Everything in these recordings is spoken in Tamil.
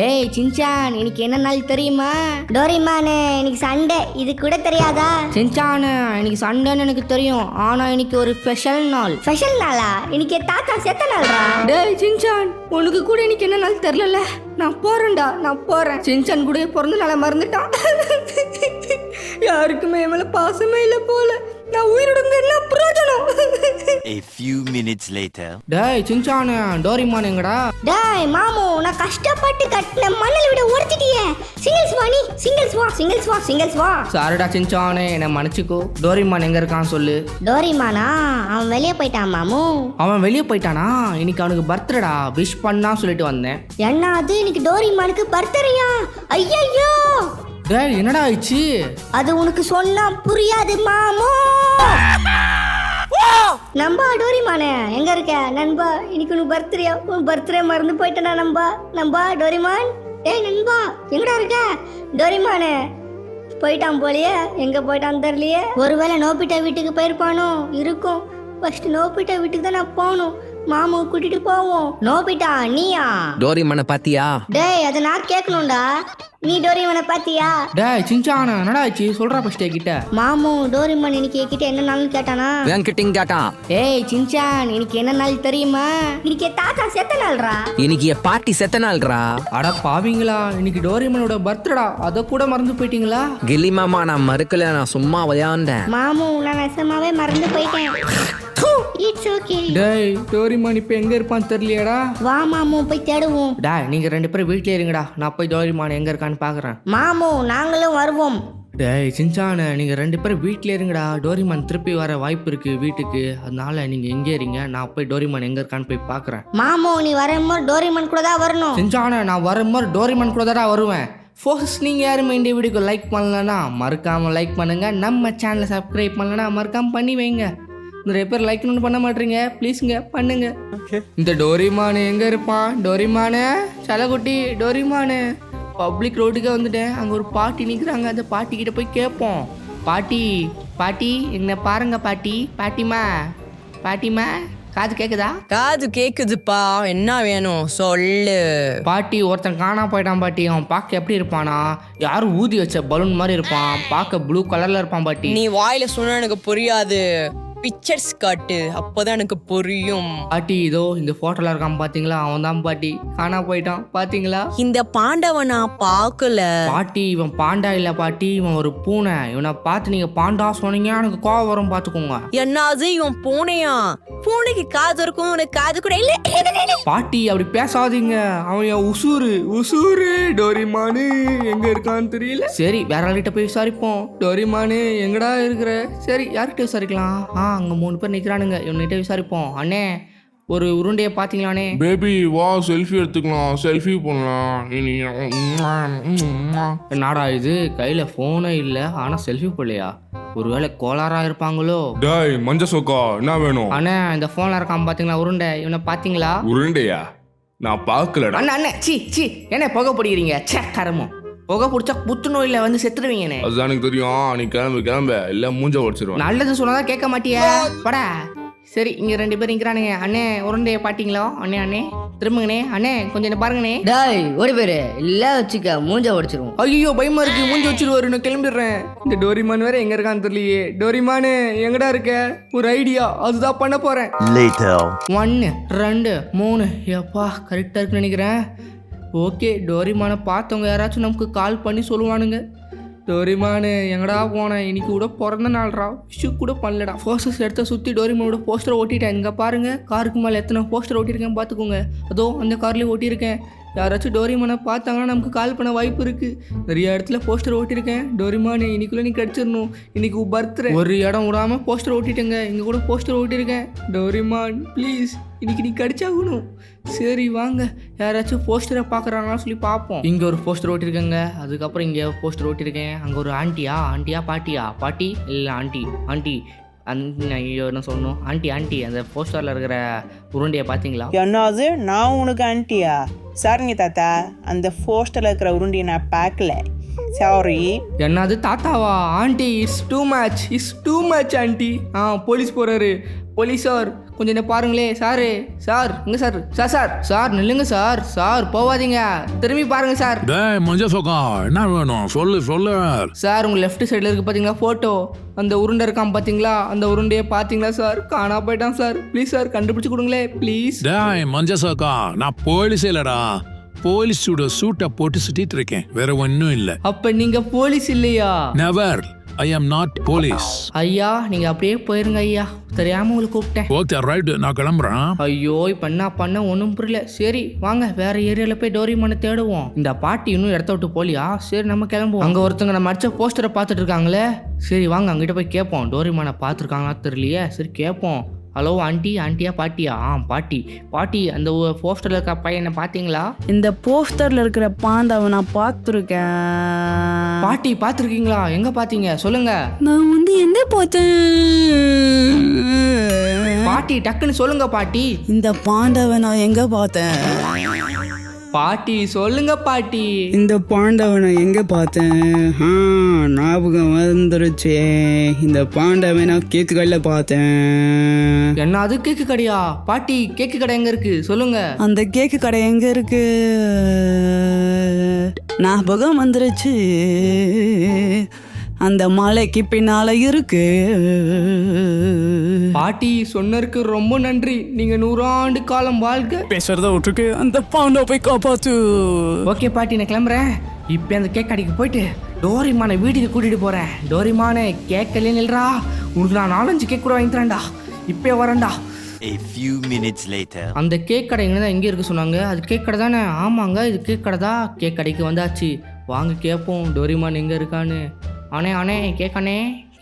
ஏய் சின்சான், இன்னைக்கு என்ன நாள் தெரியுமா? டோரிமானே, இன்னைக்கு சண்டே, இது கூட தெரியாதா? சின்சான், இன்னைக்கு சண்டேன்னு எனக்கு தெரியும். ஆனா இன்னைக்கு ஒரு ஸ்பெஷல் நாள். ஸ்பெஷல் நாளா? இன்னைக்கு தாத்தா செத்த நாள்ரா. டேய் சின்சான், உனக்கு கூட இன்னைக்கு என்ன நாள் தெரியல. நான் போறேன்டா, நான் போறேன். சின்சான் கூட பிறந்த நாளை மறந்துட்டான். யாருக்குமே என் மேல பாசமே இல்ல போல. நான் உயிரோட என்ன பிரயோஜனம்? A few minutes later. டேய் சின்சான், டோரிமான் எங்கடா? டேய் மாமு, நான் கஷ்டப்பட்டு கட்டின மணல் விட உடைச்சிட்டியே. சிங்கிள்ஸ் வா, நீ சிங்கிள்ஸ் வா. சாரிடா சின்சான், என்ன மன்னிச்சுக்கோ. டோரிமான் எங்க இருக்கான்னு சொல்லு. டோரிமானா? அவன் வெளியே போயிட்டான் மாமு. அவன் வெளியே போயிட்டானா? இன்னைக்கு அவனுக்கு பர்த்டேடா, விஷ் பண்ணா சொல்லிட்டு வந்தேன். என்ன அது, இன்னைக்கு டோரிமானுக்கு பர்த்டேயா? ஐயோ, டேய் என்னடா ஆயிடுச்சு? அது உனக்கு சொன்னா புரியாது மாமு. நம்பா டோரிமானே, எங்க இருக்க நண்பா? இன்னைக்கு உனக்கு பர்த்டேயா? உன் பர்த்டே மறந்து போயிட்டனா நம்பா டோரிமான். ஏய் நண்பா, எங்கடா இருக்க? டோரிமானே போயிட்டான் போலியே, எங்க போயிட்டான்னு தெரியலையே. ஒருவேளை நோபிட்டா வீட்டுக்கு போயிருப்பானோ இருக்கும். ஃபர்ஸ்ட் நோபிட்டா வீட்டுக்கு தான் நான் போகணும். மாமு கூட்டிட்டு போவோம். நோபிட்டா நீயா? டோரிமானை பாத்தியா? டேய், அதை நான் கேட்கணும்டா. நீ டோரிமானை பாத்தியா? டேய் சின்சான், என்னடா ஆச்சு? சொல்றா ஃபர்ஸ்ட் கிட்ட. மாமு, டோரிமான் இன்னைக்கு என்கிட்ட என்ன நாள்னு கேட்டானா? என்கிட்டயும் கேட்டான். ஏய் சின்சான், இன்னைக்கு என்ன நாள் தெரியுமா? இன்னைக்கு தாத்தா செத்த நாள்ரா. இன்னைக்கு என் பாட்டி செத்த நாள்ரா. அட பாவீங்களா, இன்னைக்கு டோரிமானோட பர்த்டேடா, அதை கூட மறந்து போயிட்டீங்களா? கில்லி மாமா, நான் மறுக்கல, நான் சும்மா விளையாண்டேன். மாமு, நான் நெசமாவே மறந்து போயிட்டேன். It's okay. டேய் டோரிமான் இப்ப எங்க இருப்பான்னு தெரியலையேடா. வா மாமு, போய் தேடுவோம். டேய் நீங்க ரெண்டு பேரும் வீட்லயே இருங்கடா, நான் போய் டோரிமான் எங்க இருக்கான்னு பாக்குறேன். மாமு, நாங்களும் வருவோம். டேய் சின்சான், நீங்க ரெண்டு பேரும் வீட்லயே இருங்கடா. டோரிமான் திருப்பி வர வாய்ப்பு இருக்கு வீட்டுக்கு. அதனால நீங்க எங்க இருங்க, நான் போய் டோரிமான் எங்க இருக்கான்னு போய் பாக்குறேன். மாமு, நீ வரும்போது டோரிமான் கூட தான் வரணும். சின்சான், நான் வரும்போது டோரிமான் கூட தான் வருவேன். ஃபோர்ஸ் நீங்கள் யாருமே இந்த வீடியோக்கு லைக் பண்ணலன்னா மறக்காமல் லைக் பண்ணுங்க. நம்ம சேனலை சப்ஸ்கிரைப் பண்ணலன்னா மறக்காமல் பண்ணி வைங்க. நிறைய பேர் லைக் ஒன்றும் பண்ண மாட்டீங்க, ப்ளீஸுங்க பண்ணுங்க. இந்த டோரிமானு எங்கே இருப்பான்? டோரிமானு செலகுட்டி, டோரிமானு. பப்ளிக் ரோட்டுக்கே வந்துட்டேன். அங்கே ஒரு பாட்டி நிற்கிறாங்க, அந்த பாட்டி கிட்ட போய் கேட்போம். பாட்டி என்ன பாருங்க பாட்டி. பாட்டிமா காது கேக்குதா? காது கேக்குதுப்பா, என்ன வேணும் சொல்லு. பாட்டி, ஒருத்தன் காணா போயிட்டான் பாட்டி. அவன் பார்க்க எப்படி இருப்பானா? யாரும் ஊதி வச்ச பலூன் மாதிரி இருப்பான். பார்க்க ப்ளூ கலர்ல இருப்பான் பாட்டி. நீ வாயில சொன்னா எனக்கு புரியாது, பிக்சர்ஸ் காட்டு, அப்பதான் எனக்கு புரியும். பாட்டி, இதோ இந்த போட்டோல இருக்கான் பாத்தீங்களா? அவன் தான் பாட்டி, காணா போயிட்டான் பாத்தீங்களா? இந்த பாண்டவ நான் பார்க்கல பாட்டி. இவன் பாண்டா இல்ல பாட்டி, இவன் ஒரு பூனை. இவனை பார்த்து நீங்க பாண்டா சொன்னீங்க எனக்கு கோவம் வரும் பாத்துக்கோங்க. என்னது, இவன் பூனையா? பூனைக்கு காது இருக்கும், உனக்கு காது கூட இல்ல. பாட்டி அப்படி பேசாதீங்க, அவன் என் உசூரு. டோரிமானு எங்க இருக்கான்னு தெரியல. சரி, வேற ஆள்கிட்ட போய் விசாரிப்போம். டோரிமானு எங்கடா இருக்கிற? சரி, யார்கிட்ட விசாரிக்கலாம்? அங்க 3 பேர் நிக்கிறானுங்க, இவன்கிட்ட விசாரிப்போம். அண்ணே, ஒரு உருண்டையை பாத்தீங்களானே? பேபி வா, செல்ஃபி எடுத்துக்கலாம், செல்ஃபி பண்ணலாம். என்னடா இது, கையில போனே இல்ல, ஆனா செல்ஃபி போடலையா? ஒருவேளை கோளாரா இருப்பாங்களோ? டேய் மஞ்ச சொக்கா, என்ன வேணும்? அண்ணே, இந்த போன்ல இருக்கான் பாத்தீங்களா உருண்டை, இவனை பாத்தீங்களா? உருண்டையா? நான் பார்க்கலடா. அண்ணே சீ என்ன புகை பிடிக்கிறீங்க? சே கரமோ, புகை பிடிச்சா புத்துநோயில வந்து செத்துருவீங்கண்ணே. அதுதான் எனக்கு தெரியும். நீ கிளம்ப இல்ல மூஞ்ச உடைச்சிருவேன். நல்லது சொன்னதான் கேட்க மாட்டியா? படா. சரி, இங்க 2 பேர் நிக்கிறானுங்க. அண்ணே, உருண்டையை பாத்தீங்களா? அண்ணே திரும்புங்கண்ணே. அண்ணே கொஞ்சம் என்ன பாருங்கண்ணே. டாய் ஓடி பேரு இல்ல வச்சுக்க, மூஞ்ச உடைச்சிருவோம். ஐயோ பயமா இருக்கு, மூஞ்சி வச்சிருவாரு. நான் கிளம்பிடுறேன். இந்த டோரிமான் வேற எங்க இருக்கான்னு தெரியலையே. டோரிமானு எங்கடா இருக்க? ஒரு ஐடியா, அதுதான் பண்ண போறேன். Later. 1 2 3. எப்பா கரெக்டா இருக்குன்னு நினைக்கிறேன். ஓகே, டோரிமானை பார்த்தவங்க யாராச்சும் நமக்கு கால் பண்ணி சொல்லுவானுங்க. டோரிமானு எங்கடா போனேன்? இன்னைக்கு கூட பிறந்த நாள்ரா, விஷு கூட பண்ணலடா. போஸ்டர்ஸ் எடுத்த சுற்றி டோரிமானோட போஸ்டர் ஓட்டிட்டேன். இங்கே பாருங்க, காருக்கு மேலே எத்தனை போஸ்டர் ஓட்டியிருக்கேன் பார்த்துக்கோங்க. அதோ அந்த கார்லேயும் ஓட்டியிருக்கேன். யாராச்சும் டோரிமானை பார்த்தாங்கன்னா நமக்கு கால் பண்ண வாய்ப்பு இருக்குது. நிறைய இடத்துல போஸ்டர் ஓட்டியிருக்கேன். டோரிமானு இன்னைக்குள்ளே நீ கிடச்சிடணும். இன்னைக்கு பர்த்டே, ஒரு இடம் விடாமல் போஸ்டர் ஓட்டிட்டேங்க. இங்கே கூட போஸ்டர் ஓட்டியிருக்கேன். டோரிமான் ப்ளீஸ், இன்னைக்கு நீ கடிச்சாகணும். சரி வாங்க, யாராச்சும் போஸ்டரை பார்க்குறாங்கன்னு சொல்லி பார்ப்போம். இங்கே ஒரு போஸ்டர் ஓட்டியிருக்கேங்க. அதுக்கப்புறம் இங்கே போஸ்டர் ஓட்டியிருக்கேன். அங்கே ஒரு ஆண்டியா பாட்டி இல்லை ஆண்டி ஐயோ என்ன சொல்லணும், ஆண்டி அந்த போஸ்டரில் இருக்கிற உருண்டையை பார்த்தீங்களா? என்னது, நான் உனக்கு ஆண்டியா? சரிங்க தாத்தா, அந்த போஸ்டரில் இருக்கிற உருண்டையை நான் பார்க்கல. சாரி. என்னது தாத்தாவா? Aunty is too much aunty. Police போறாரு. போலீஸ் சார் கொஞ்சம் என்ன பாருங்களே. சார் இங்க சார் நில்லுங்க சார் போவாதீங்க, திரும்பி பாருங்க சார். டேய் மஞ்ச சொக்கா, என்ன வேணும் சொல்லு. சார் உங்க லெஃப்ட் சைடில் இருக்கு பார்த்தீங்களா ஃபோட்டோ, அந்த உருண்டை இருக்கான் பார்த்தீங்களா, அந்த உருண்டையை பார்த்தீங்களா சார்? காணா போயிட்டான் சார். ப்ளீஸ் சார் கண்டுபிடிச்சு கொடுங்களே ப்ளீஸ். டேய் மஞ்ச சொக்கா, நான் போலீஸ் இல்லடா, போலீஸோட சூட்டை போட்டு சுத்திட்டு இருக்கேன், வேற ஒன்றும் இல்லை. அப்ப நீங்க போலீஸ் இல்லையா? Never, I am not police. ஐயா நீங்க அப்படியே போயிருங்க ஐயா, தெரியாம உங்களுக்கு கூப்பிட்டேன். ஓகே ரைட், நான் கிளம்புறேன். ஐயோ இப்ப என்ன பண்ண ஒன்றும் புரியல. சரி வாங்க வேற ஏரியால போய் டோரிமானை தேடுவோம். இந்த பாட்டி இன்னும் இடத்த விட்டு போலியா? சரி நம்ம கிளம்புவோம். அங்க ஒருத்தங்க நம்ம அடிச்ச போஸ்டரை பார்த்துட்டு இருக்காங்களே, சரி வாங்க அங்கிட்ட போய் கேட்போம். டோரிமானை பார்த்துருக்காங்களா தெரியலையே. சரி கேட்போம். ஹலோ ஆண்டியா பாட்டியா? பாட்டி அந்த போஸ்டர்ல இருக்க பையனை பார்த்தீங்களா? இந்த போஸ்டர்ல இருக்கிற பாண்டாவை நான் பார்த்துருக்கேன். பாட்டி பார்த்துருக்கீங்களா? எங்க பார்த்தீங்க சொல்லுங்க. நான் வந்து எங்க பார்த்தேன்? பாட்டி டக்குன்னு சொல்லுங்க பாட்டி. இந்த பாண்டாவை நான் எங்க பார்த்தேன்? பாட்டி சொல்லுங்க பாட்டி. இந்த பாண்டாவை நான் எங்க பார்த்தேன்? ஞாபகம் வந்துருச்சு. இந்த பாண்டாவை நான் கேக்கு கடையில பார்த்தேன். என்ன அது கேக்கு கடையா? பாட்டி கேக்கு கடை எங்க இருக்கு சொல்லுங்க. அந்த கேக்கு கடை எங்க இருக்கு? ஞாபகம் வந்துருச்சு, அந்த மலைக்கு பின்னால இருக்கு. பாட்டி சொன்னருக்கு ரொம்ப நன்றி. நீங்க 100 ஆண்டு காலம் வாழ்க. பேசுறத விட்டுருக்கு, அந்த பாண்டா போய் காப்பாத்து. ஓகே பாட்டி நான் கிளம்புறேன். இப்போ அந்த கேக் கடைக்கு போயிட்டு டோரிமானை வீட்டுக்கு கூட்டிட்டு போறேன். டோரிமானே கேக்கலே நில்றா, உனக்கு நான் 4-5 கேக் கூட வாங்கி தரேன்டா. இப்போ வரேன்டா. A few minutes later. அந்த கேக் கடை எங்கே இருக்கு சொன்னாங்க? அது கேக் கடை தானே? ஆமாங்க இது கேக் கடை தான். கேக் கடைக்கு வந்தாச்சு, வாங்க கேட்போம் டோரிமான் எங்க இருக்கான்னு. அண்ணே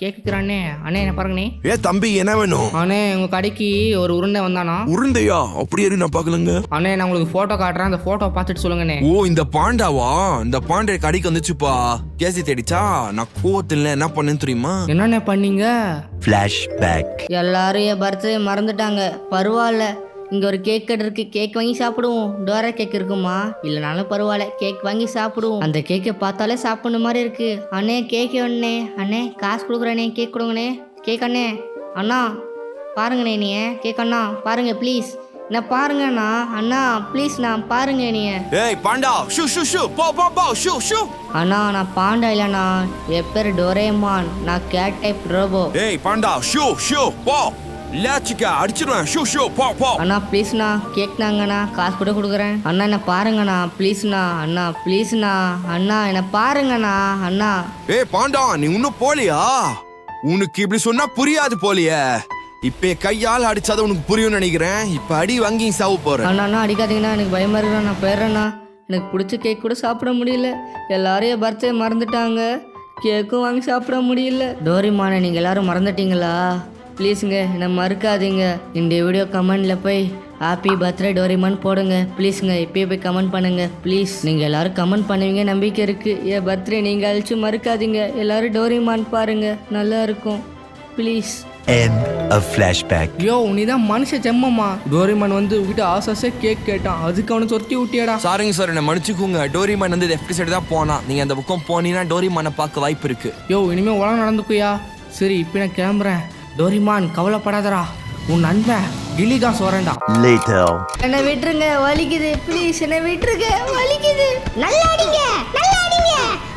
கேக்குறானே. அண்ணே என்ன பாருங்கண்ணே. ஏ தம்பி என்ன வேணும்? அண்ணே உங்க கடைக்கு ஒரு உருண்டை வந்தானா? உருண்டையா? அப்படியே நான் பாக்கலங்க. அண்ணே நான் உங்களுக்கு போட்டோ காட்டுறேன், அந்த போட்டோ பார்த்துட்டு சொல்லுங்கண்ணே. ஓ இந்த பாண்டாவா? இந்த பாண்டை கடைக்கு வந்துச்சுப்பா. கேசி தேடிச்சா, நான் கோவத்துல என்ன பண்ணேன்னு தெரியுமா? என்னண்ணே பண்ணீங்க? Flashback. எல்லாரும் என் பர்த்டே மறந்துட்டாங்க. பரவாயில்ல, இங்கே ஒரு கேக் கடை இருக்கு, கேக் வாங்கி சாப்பிடுவோம். டோரா கேக் இருக்குமா? இல்லைனாலும் பரவாயில்ல, கேக் வாங்கி சாப்பிடுவோம். அந்த கேக்கை பார்த்தாலே சாப்பிடணும் மாதிரி இருக்கு. அண்ணே கேக் வேணுண்ணே. அண்ணே காசு கொடுக்குறேண்ணே, கேக் கொடுங்கண்ணே. கேக் அண்ணா பாருங்கண்ணே நீ கேக் அண்ணா பாருங்க ப்ளீஸ். என்ன பாருங்கண்ணா அண்ணா ப்ளீஸ்ண்ணா பாருங்க நீ. ஏய் பாண்டா ஷூ ஷூ ஷூ போ போ போ ஷூ ஷூ. அண்ணா நான் பாண்டா இல்லைண்ணா, என் பேர் டோரேமான், நான் கேட் டைப் ரோபோ. ஏய் பாண்டா ஷூ ஷூ போ, லேச்சிக்க அடிச்சிடுவேன். ஷூ ஷூ போ போ. அண்ணா ப்ளீஸ்ண்ணா கேட்னாங்கண்ணா, காசு கூட கொடுக்குறேன். அண்ணா என்ன பாருங்கண்ணா ப்ளீஸ்ண்ணா. அண்ணா ப்ளீஸ்ண்ணா. அண்ணா என்ன பாருங்கண்ணா. அண்ணா ஏய் பாண்டா நீ இன்னும் போலியா? உனக்கு இப்படி சொன்னா புரியாது போலியே. இப்ப கையால் அடிச்சாதான் உனக்கு புரியும் நினைக்கிறேன். இப்ப அடி வாங்கி சாவு போறேன். அண்ணா அடிக்காதீங்கண்ணா, எனக்கு பயமா இருக்குண்ணா. நான் போயிடுறேண்ணா. எனக்கு பிடிச்ச கேக் கூட சாப்பிட முடியல. எல்லாரும் என் பர்த்டே மறந்துட்டாங்க, கேக்கும் வாங்கி சாப்பிட முடியல. டோரிமானை நீங்கள் எல்லாரும் மறந்துட்டீங்களா? ப்ளீஸுங்க என்னை மறக்காதீங்க. இந்த வீடியோ கமெண்டில் போய் ஹாப்பி பர்த்டே டோரிமான் போடுங்க ப்ளீஸுங்க. இப்பயே போய் கமெண்ட் பண்ணுங்க ப்ளீஸ். நீங்கள் எல்லாரும் கமெண்ட் பண்ணுவீங்க நம்பிக்கை இருக்குது. என் பர்த்டே நீங்கள் அழிச்சு மறக்காதீங்க. எல்லாரும் டோரிமான் பாருங்க, நல்லா இருக்கும் ப்ளீஸ். End of flashback. யோ நீ தான் மனுஷ ஜெம்மம்மா. டோரிமான் வந்து உங்ககிட்ட ஆசாசே கேக் கேட்டான், அதுக்கு அவனை சொத்தி விட்டியாடா. சாரிங்க சார், என்ன மன்னிச்சுக்கோங்க. டோரிமான் வந்து லெஃப்ட் சைடு தான் போனா. நீங்க அந்த பக்கம் போனீங்கன்னா டோரிமானை பார்க்க வாய்ப்பு இருக்கு. யோ இனிமே உலகம் நடந்துக்குயா. சரி இப்போ நான் கிளம்புறேன். டோரிமான் கவலைப்படாதடா, உன் நண்பன் கில்லிகாஸ் வரேன்டா. Later. என்னை விட்டுருங்க, வலிக்குது ப்ளீஸ். என்னை விட்டுருங்க, வலிக்குது. நல்லா அடிங்க, நல்லா அடிங்க.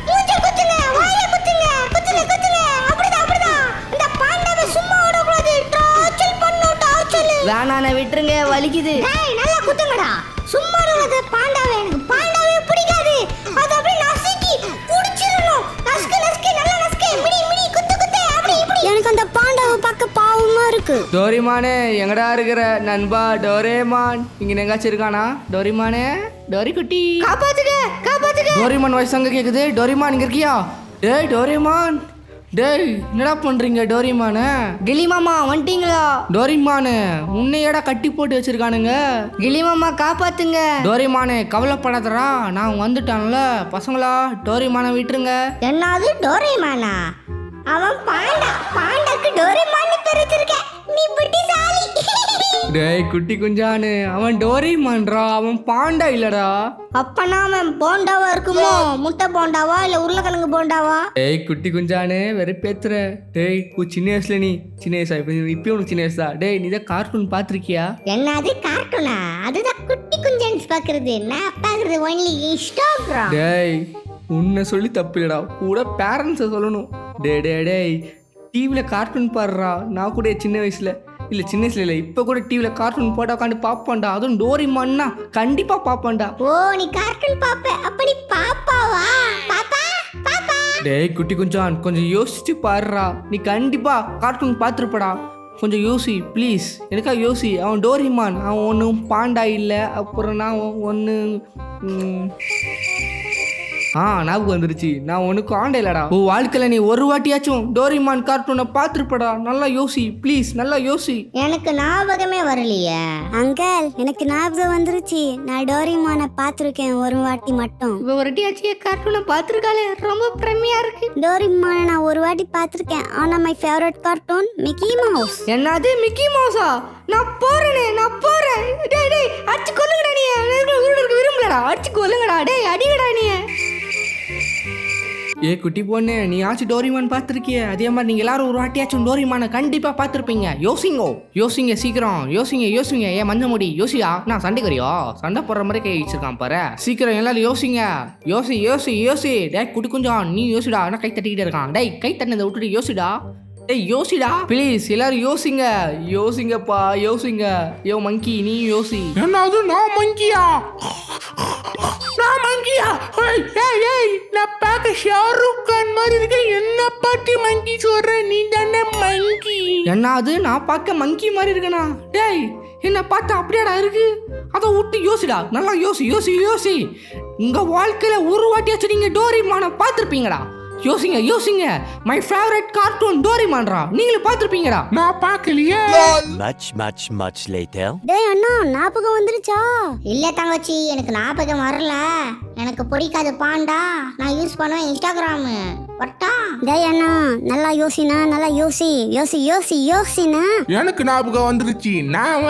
மூஞ்ச குத்துங்க, வாயில குத்துங்க, குத்துங்க குத்துங்க. அப்படிதான். இந்த பாண்டாவை சும்மா விடக்கூடாது, டார்ச்சர் பண்ணனும் டார்ச்சர். வேணாண்ணே விட்டுருங்க, வலிக்குது. டேய் நல்லா குத்துங்கடா. சும்மா விடாத பாண்டாவை. எனக்கு பாண்டாவே பிடிக்காது. அது அப்படியே நசுக்கி குடிச்சிரணும். நசுக்கு நல்லா நசுக்கு. மிடி குத்து அப்படி இப்படி. எனக்கு அந்த பாண்டாவை பார்க்க பாவமா இருக்கு. டோரிமானே எங்கடா இருக்கிற நண்பா? டோரேமான் இங்க எங்காச்சும் இருக்கானா? டோரிமானே, டோரி குட்டி காப்பாத்துங்க. டோரிமான் வாய்ஸ் அங்க கேக்குது. டோரிமான் இங்க இருக்கியா? டேய் டோரிமான், டேய் என்னடா பண்றீங்க? டோரிமான கிளி மாமா வந்துட்டீங்களா? டோரிமான உன்னையடா கட்டி போட்டு வச்சிருக்கானுங்க. கிளி மாமா காப்பாத்துங்க. டோரிமானே கவலைப்படாதடா, நான் வந்துட்டான்ல. பசங்களா டோரிமான விட்டுருங்க. என்னது டோரேமானா? அவன் பாண்டா. பாண்டாக்கு டோரேமான் பேர் வச்சிருக்க. நீ புத்திசாலி. டேய் குட்டி குஞ்சானு, அவன் டோரிமான்டா, அவன் பாண்டா இல்லடா. அப்பனா அவன் போண்டாவா இருக்குமோ? முட்டை போண்டாவா இல்ல உருளைக்கிழங்கு போண்டாவா? டேய் குட்டி குஞ்சானு வெறுப்பேத்துற. டேய் சின்ன வயசுல நீ சின்ன வயசா இப்பயும் உனக்கு சின்ன வயசா? டேய் நீ தான் கார்ட்டூன் பாத்திருக்கியா? என்னது கார்ட்டூனா? அதுதான் குட்டி குஞ்சன்ஸ் பாக்குறது. நான் பாக்குறது ஒன்லி இன்ஸ்டாகிராம். டேய் உன்னை சொல்லி தப்பு இல்லடா, கூட பேரண்ட்ஸை சொல்லணும். டேய் டிவியில் கார்ட்டூன் பாடுறா. நான் கூட சின்ன வயசுல இல்லை இப்போ கூட டிவியில் கார்ட்டூன் போட்டா உட்காந்து பார்ப்பேன்டா. அதுவும் டோரிமான்னா கண்டிப்பாக பார்ப்பேன்டா. ஓ நீ கார்ட்டூன் பாப்ப? அப்ப நீ பாப்பாவா? பாப்பா பாப்பா. டேய் குட்டி கொஞ்சம் யோசிச்சு பாடுறா. நீ கண்டிப்பாக கார்ட்டூன் பார்த்துருப்படா. கொஞ்சம் யோசி ப்ளீஸ், எனக்கா யோசி. அவன் டோரிமான், அவன் ஒன்றும் பாண்டா இல்லை. அப்புறம் நான் ஒன்று ஞாபகம் வந்துருச்சு. நான் ஒன்றுக்கு ஆண்டை இல்லடா. ஓ வாழ்க்கையில் நீ ஒரு வாட்டியாச்சும் டோரிமான் கார்ட்டூனை பார்த்துருப்படா. நல்லா யோசி ப்ளீஸ், நல்லா யோசி. எனக்கு ஞாபகமே வரலையே. அங்கிள் எனக்கு ஞாபகம் வந்துருச்சு. நான் டோரிமானை பார்த்துருக்கேன் ஒரு வாட்டி மட்டும். இப்போ ஒரு வாட்டியாச்சு கார்ட்டூனை பார்த்துருக்காளே, ரொம்ப பிரமையா இருக்கு. டோரிமானை நான் ஒரு வாட்டி பார்த்துருக்கேன். ஆனா my favourite cartoon Mickey mouse. என்னது மிக்கி மவுஸா? நான் போறேன். டேய் அடிச்சு கொல்லுங்கடா நீ. விரும்பலடா, அடிச்சு கொல்லுங்கடா. டேய் அடிங்கடா நீ. ஏ குட்டி பொண்ணு, நீ ஆச்சு டோரிமான் பார்த்துருக்கிய? அதே மாதிரி நீங்கள் எல்லாரும் ஒரு வாட்டியாச்சும் டோரிமானை கண்டிப்பாக பார்த்துருப்பீங்க. யோசிங்க சீக்கிரம் யோசிங்க. ஏன் மஞ்ச முடி யோசியா? நான் சண்டைக்குறியோ? சண்டை போடுற மாதிரி கை வச்சிருக்கான் பாரு. சீக்கிரம் எல்லாரும் யோசிங்க. யோசி. டேய் குட்டி கொஞ்சம் நீ யோசிடா. நான் கை தட்டிக்கிட்டே இருக்கான். டேய் கை தட்டினதை விட்டுட்டு யோசிடா ப்ளீஸ். எல்லாரும் யோசிங்கப்பா. யோ மங்கி நீ யோசி. என்னது நான் மங்கியா? நான் பார்க்க ஷாருக் கான் மாதிரி இருக்கேன். என்ன பாட்டி மங்கி சொல்ற? நீ தானே மங்கி. என்னது நான் பார்க்க மங்கி மாதிரி இருக்கனா? டேய் என்ன பார்த்தா அப்படியாடா இருக்கு? அதை விட்டு யோசிடா. நல்லா யோசி. உங்க வாழ்க்கையில ஒரு வாட்டியாச்சும் நீங்க டோரிமானை பார்த்துருப்பீங்கடா. யோசிங்க. மை ஃபேவரட் கார்ட்டூன் டோரிமான்டா. நீங்களும் பார்த்துருப்பீங்கடா. நான் பார்க்கலையே. Much later. டேய் அண்ணா ஞாபகம் வந்துருச்சா? இல்ல தங்கச்சி, எனக்கு ஞாபகம் வரல. எனக்கு பிடிக்காது பாண்டா. நான் யூஸ் பண்ணுவேன் இன்ஸ்டாகிராம். வட்டா. டேய் அண்ணா நல்லா யோசினா. எனக்கு ஞாபகம் வந்துருச்சு. நான்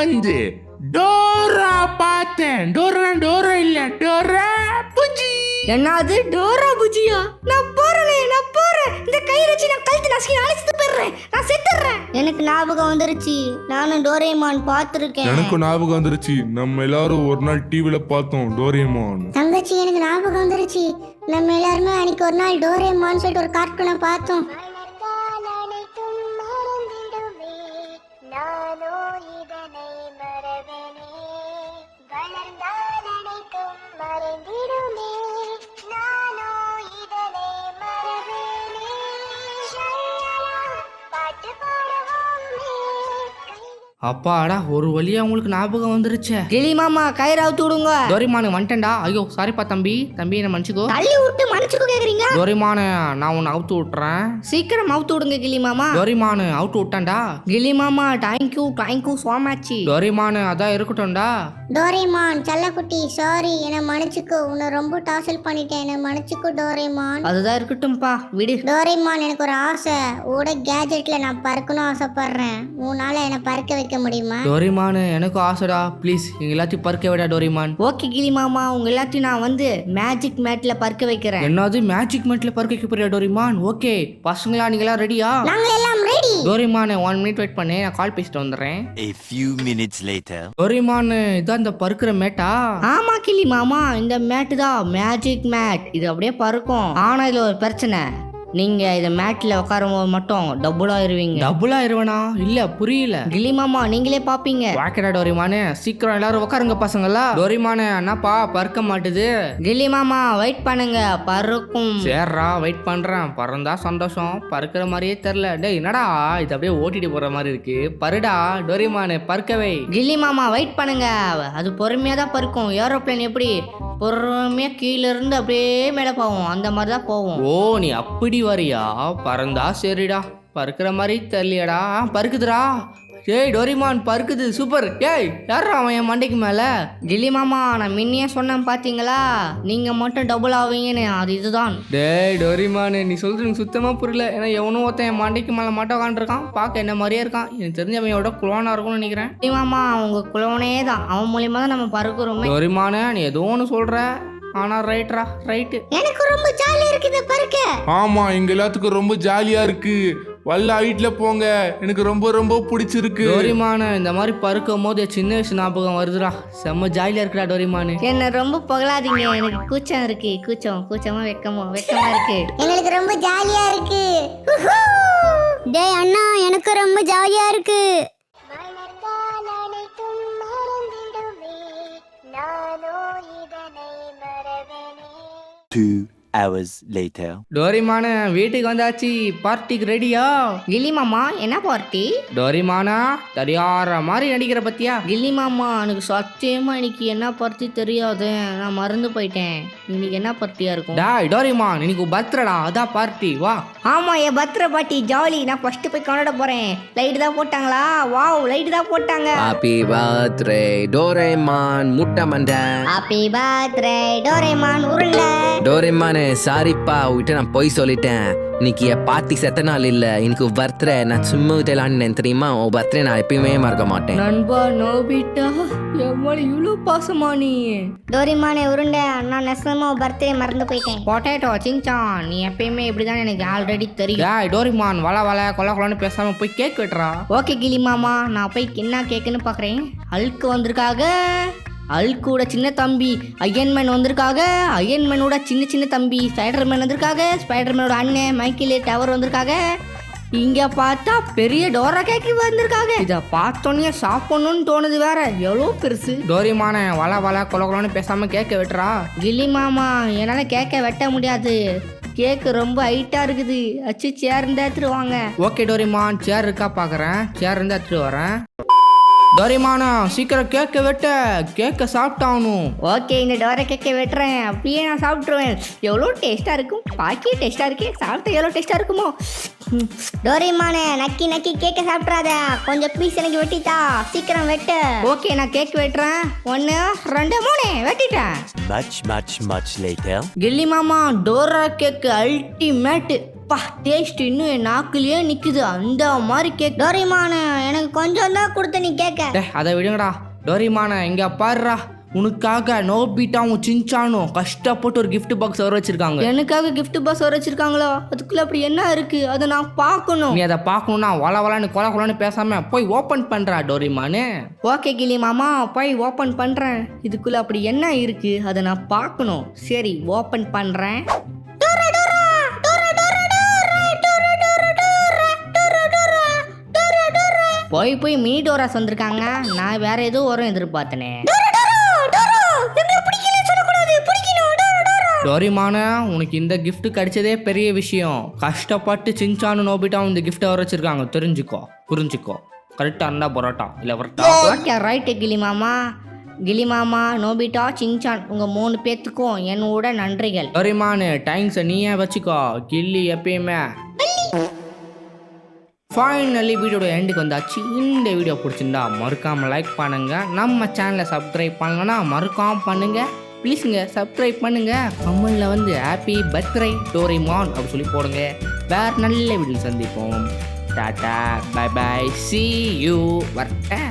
டோரா பார்த்தேன். டோரா இல்ல, டோரா புஜி. என்னது டோரா புஜியா? நான் போறேன். இந்த கையை வச்சு நான் கழுத்து நசுக்கி அழைச்சிட்டு போயிடுறேன். நான் செத்துறேன். எனக்கு ஞாபகம் வந்துருச்சு. நானும் டோரேமான் பார்த்துருக்கேன். எனக்கு ஞாபகம் வந்துருச்சு. நம்ம எல்லாரும் ஒரு நாள் டிவில பார்த்தோம் டோரேமான். தங்கச்சி எனக்கு ஞாபகம் வந்துருச்சு. நம்ம எல்லாருமே அன்னைக்கு ஒரு நாள் டோரேமான் சொல்லிட்டு ஒரு கார்ட்டூனை பார்த்தோம். அப்பாடா ஒரு வழியா உங்களுக்கு ஞாபகம் வந்துருச்சு. கிளி மாமா கயிறு அவுத்து விடுங்க. டோரிமானு வந்துட்டேன்டா. ஐயோ சாரிப்பா தம்பி என்ன மன்னிச்சுக்கோ. தள்ளி விட்டு மன்னிச்சுக்கோ கேக்குறீங்க? டோரிமானு நான் உன்னை அவுத்து விட்டுறேன். சீக்கிரம் அவுத்து விடுங்க கிளி மாமா. டோரிமானு அவுத்து விட்டான்டா. கிளி மாமா தேங்க்யூ சோ மச். டோரிமானு அதான் இருக்கட்டும்டா. டோரேமான் செல்லக்குட்டி சாரி, என்னை மன்னிச்சுக்கோ. உன்னை ரொம்ப டார்ச்சர் பண்ணிட்டேன். என்னை மன்னிச்சுக்கோ டோரேமான். அதுதான் இருக்கட்டும்பா விடு. டோரேமான் எனக்கு ஒரு ஆசை. உட கேஜெட்ல நான் பறக்கணும் ஆசைப்படுறேன். உன்னால என்னை பறக்க வைக்க முடியுமா? டோரிமானு எனக்கு ஆசைடா. ப்ளீஸ் எங்க எல்லாத்தையும் பறக்க விடா டோரிமான். ஓகே கிளி மாமா, உங்க எல்லாத்தையும் நான் மேஜிக் மேட்ல பறக்க வைக்கிறேன். என்னது மேஜிக் மேட்ல பறக்க வைக்க போறியா டோரிமான்? ஓகே பசங்களா நீங்க எல்லாம் ரெடியா? நாங்க எல்லாம் ரெடி. டோரிமான் 1 minute வெயிட் பண்ணு, நான் கால் பேசிட்டு வந்துடுறேன். A few minutes later. Doraemon இதான் இந்த பறக்கிற மேட்டா? ஆமா கிளி மாமா, இந்த மேட்டு தான் மேஜிக் மேட். இது அப்படியே பறக்கும். ஆனா இதுல ஒரு பிரச்சனை. நீங்க இத மேட்ல உட்காரும் போது மட்டும் டபுள் ஆயிருவீங்க. டபுள் ஆயிருவனா? இல்ல புரியல. கிளி மாமா நீங்களே பாப்பீங்க. வாக்கடா டோரிமானு, சீக்கிரம் எல்லாரும் உட்காருங்க பசங்களா. டோரிமானு என்னப்பா பறக்க மாட்டுது? கிளி மாமா வெயிட் பண்ணுங்க, பறக்கும். சேர்றா வெயிட் பண்றேன். பறந்தா சந்தோஷம், பறக்கிற மாதிரியே தெரியல. டேய் என்னடா இது அப்படியே ஓட்டிட்டு போற மாதிரி இருக்கு. பருடா டோரிமானு பறக்கவை. கிளி மாமா வெயிட் பண்ணுங்க, அது பொறுமையா தான் பறக்கும். ஏரோப்ளேன் எப்படி பொறுமையா கீழ இருந்து அப்படியே மேல போவோம், அந்த மாதிரி தான் போவோம். ஓ நீ அப்படி வரியா? பறந்தா சரிடா, பறக்கிற மாதிரி தெரியலடா. பறக்குதுடா. ஏய் டோரிமான் பறக்குது சூப்பர். ஏய் யாரா அவன் என் மண்டைக்கு மேலே? கில்லி மாமா நான் முன்னையே சொன்னேன் பார்த்தீங்களா, நீங்கள் மட்டும் டபுள் ஆவீங்கன்னு, அது இதுதான். டேய் டோரிமான் நீ சொல்றது எனக்கு சுத்தமாக புரியல. ஏன்னா எவனும் ஒருத்தன் என் மண்டைக்கு மேலே மட்டும் உட்காந்துருக்கான். பார்க்க என்ன மாதிரியே இருக்கான். எனக்கு தெரிஞ்சவன் எவ்வளோ குளோனாக இருக்கும்னு நினைக்கிறேன். கில்லி மாமா உங்கள் குலவனே தான், அவன் மூலியமாக தான் நம்ம பறக்குறோமே. டோரிமானே நீ ஏதோ ஒன்று சொல்கிற, ஆனால் ரைட்ரா ரைட்டு. எனக்கு ரொம்ப ஜாலியா இருக்கு இந்த பறக்க. ஆமா எங்க எல்லாத்துக்கும் ரொம்ப ஜாலியா இருக்கு. வல்ல ஹைட்ல போங்க, எனக்கு ரொம்ப ரொம்ப பிடிச்சிருக்கு. டோரிமானு இந்த மாதிரி பறக்கும் போது சின்ன வயசு ஞாபகம் வருதுடா. செம்ம ஜாலியாக இருக்குடா டோரிமானு. என்ன ரொம்ப புகழாதீங்க, எனக்கு கூச்சம் இருக்கு. கூச்சமா வெக்கமா இருக்கு. எங்களுக்கு ரொம்ப ஜாலியா இருக்கு. டேய் அண்ணா எனக்கு ரொம்ப ஜாலியா இருக்கு. 2 hours later. டோரிமானு வீட்டுக்கு வந்தாச்சு. பார்ட்டிக்கு ரெடியா? கில்லி மாமா என்ன பார்ட்டி? டோரிமானா தெரியாத மாதிரி நடிக்கிற பத்தியா? கில்லி மாமா எனக்கு சத்தியமா இன்னைக்கு என்ன பார்ட்டி தெரியாது, நான் மறந்து போயிட்டேன். இன்னைக்கு என்ன பார்ட்டியா இருக்கும்? டாய் டோரிமான் இன்னைக்கு பர்த்டேடா, அதான் பார்ட்டி வா. ஆமா என் பர்த்டே பார்ட்டி ஜாலி. நான் ஃபர்ஸ்ட் போய் கொண்டாட போறேன். லைட் தான் போட்டாங்களா? வாவ் லைட் தான் போட்டாங்க. ஹாப்பி பர்த்டே டோரேமான் முட்டை மண்டன். ஹாப்பி பர்த்டே டோரேமான் உருண்டை. டோரேமானே சாரிப்பா, உங்ககிட்ட நான் போய் சொல்லிட்டேன். இன்னைக்கு என் பாட்டி செத்த நாள் இல்ல, எனக்கு பர்த்டே. நான் சும்மா விட்டலான்னு தெரியுமா? உன் பர்த்டே நான் எப்பயுமே மறக்க மாட்டேன். நண்பா நோபிட்டா எவ்வளோ இவ்வளோ பாசமா நீ? டோரிமானே உருண்டை அண்ணா நெசமா பர்த்டே மறந்து போயிட்டேன். பொட்டேட்டோ சிங்சான் நீ எப்பயுமே இப்படிதான், எனக்கு ஆல்ரெடி தெரியும். டாய் டோரிமான் வள கொலன்னு பேசாம போய் கேக் வெட்டுறா. ஓகே கிளி மாமா, நான் போய் என்ன கேக்குன்னு பாக்குறேன். அல்க்கு வந்திருக்காக, அல்கூட சின்ன தம்பி அயன்மேன் வந்திருக்காக, அயன்மேனோட சின்ன தம்பி ஸ்பைடர்மேன் வந்திருக்காக, ஸ்பைடர்மேனோட அண்ணன் மைக்கேல் டவர் வந்திருக்காக. இங்க பார்த்தா பெரிய டோரா கேக்கு வந்திருக்காங்க. இதை பார்த்தோன்னே சாப்பிடணும்னு தோணுது வேற, எவ்வளோ பெருசு. டோரிமானே வள கொலன்னு பேசாம கேக்க வெட்டுறா. கில்லி மாமா என்னால கேக்க வெட்ட முடியாது, கேக்கு ரொம்ப ஹைட்டா இருக்குது. அச்சு சேர் இருந்தா எடுத்துட்டு வாங்க. ஓகே டோரிமான் சேர் இருக்கா பாக்குறேன், சேர் இருந்தா எடுத்துட்டு வரேன். டோரிமானா சீக்கிரம் கேக்க வெட்ட, கேக்க சாப்பிட்டாகணும். ஓகே இந்த டோரை கேக்க வெட்டுறேன், அப்படியே நான் சாப்பிட்ருவேன். எவ்வளோ டேஸ்டா இருக்கும், பாக்கி டேஸ்டா இருக்கு, சாப்பிட்டா எவ்வளோ டேஸ்டா இருக்குமோ. டோரிமானே நக்கி கேக்க சாப்பிட்றாத, கொஞ்சம் பீஸ் எனக்கு வெட்டிட்டா, சீக்கிரம் வெட்டு. ஓகே நான் கேக் வெட்டுறேன். 1 2 3 வெட்டிட்டேன். Much later. கில்லி மாமா டோரா கேக்கு அல்டிமேட். பா டேஸ்ட் இன்னும் என் நாக்குலயே நிக்குது, அந்த மாதிரி கேக். டோரிமானே எனக்கு கொஞ்சம் தான் கொடுத்து நீ கேக்க. டே அதை விடுங்கடா. டோரிமானே இங்க பாருடா, உனக்காக நோபிட்டாவும் சின்சானும் கஷ்டப்பட்டு ஒரு gift பாக்ஸ் வர வச்சிருக்காங்க. எனக்காக gift பாக்ஸ் வர வச்சிருக்காங்களா? அதுக்குள்ள அப்படி என்ன இருக்கு, அதை நான் பார்க்கணும். நீ அதை பார்க்கணும்னா வளன்னு கொலன்னு பேசாம போய் ஓபன் பண்றா டோரிமானு. ஓகே கிளி மாமா போய் ஓபன் பண்றேன். இதுக்குள்ள அப்படி என்ன இருக்கு, அதை நான் பார்க்கணும். சரி ஓபன் பண்றேன். போய் மினி டோராஸ் வந்திருக்காங்க. நான் வேற ஏதோ வரும் எதிர்பார்த்தனே. டோரிமானே உனக்கு இந்த gift கிடைச்சதே பெரிய விஷயம். கஷ்டப்பட்டு சின்சானு நோபிட்டாவும் இந்த gift வர வச்சிருக்காங்க, தெரிஞ்சுக்கோ புரிஞ்சுக்கோ. கரெக்டா இருந்தா பரோட்டா இல்ல வரட்டா. ஓகே ரைட் கிளி மாமா நோபிட்டா சின்சான் உங்க 3 பேத்துக்கும் என்னோட நன்றிகள். டோரிமானு டைம்ஸை நீயே வச்சுக்கோ, கில்லி எப்பயுமே. ஃபைனலி வீடியோட எண்டுக்கு வந்தாச்சு. இந்த வீடியோ பிடிச்சிருந்தா மறக்காமல் லைக் பண்ணுங்க. நம்ம சேனலை சப்ஸ்கிரைப் பண்ணலன்னா மறக்காம பண்ணுங்க ப்ளீஸுங்க, சப்ஸ்கிரைப் பண்ணுங்க. கமெண்ட்ல ஹாப்பி பர்த்டே டோரிமான் அப்படி சொல்லி போடுங்க. வேறு நல்ல வீடியோ சந்திப்போம். Tata bye bye, see you. வரட்டேன்.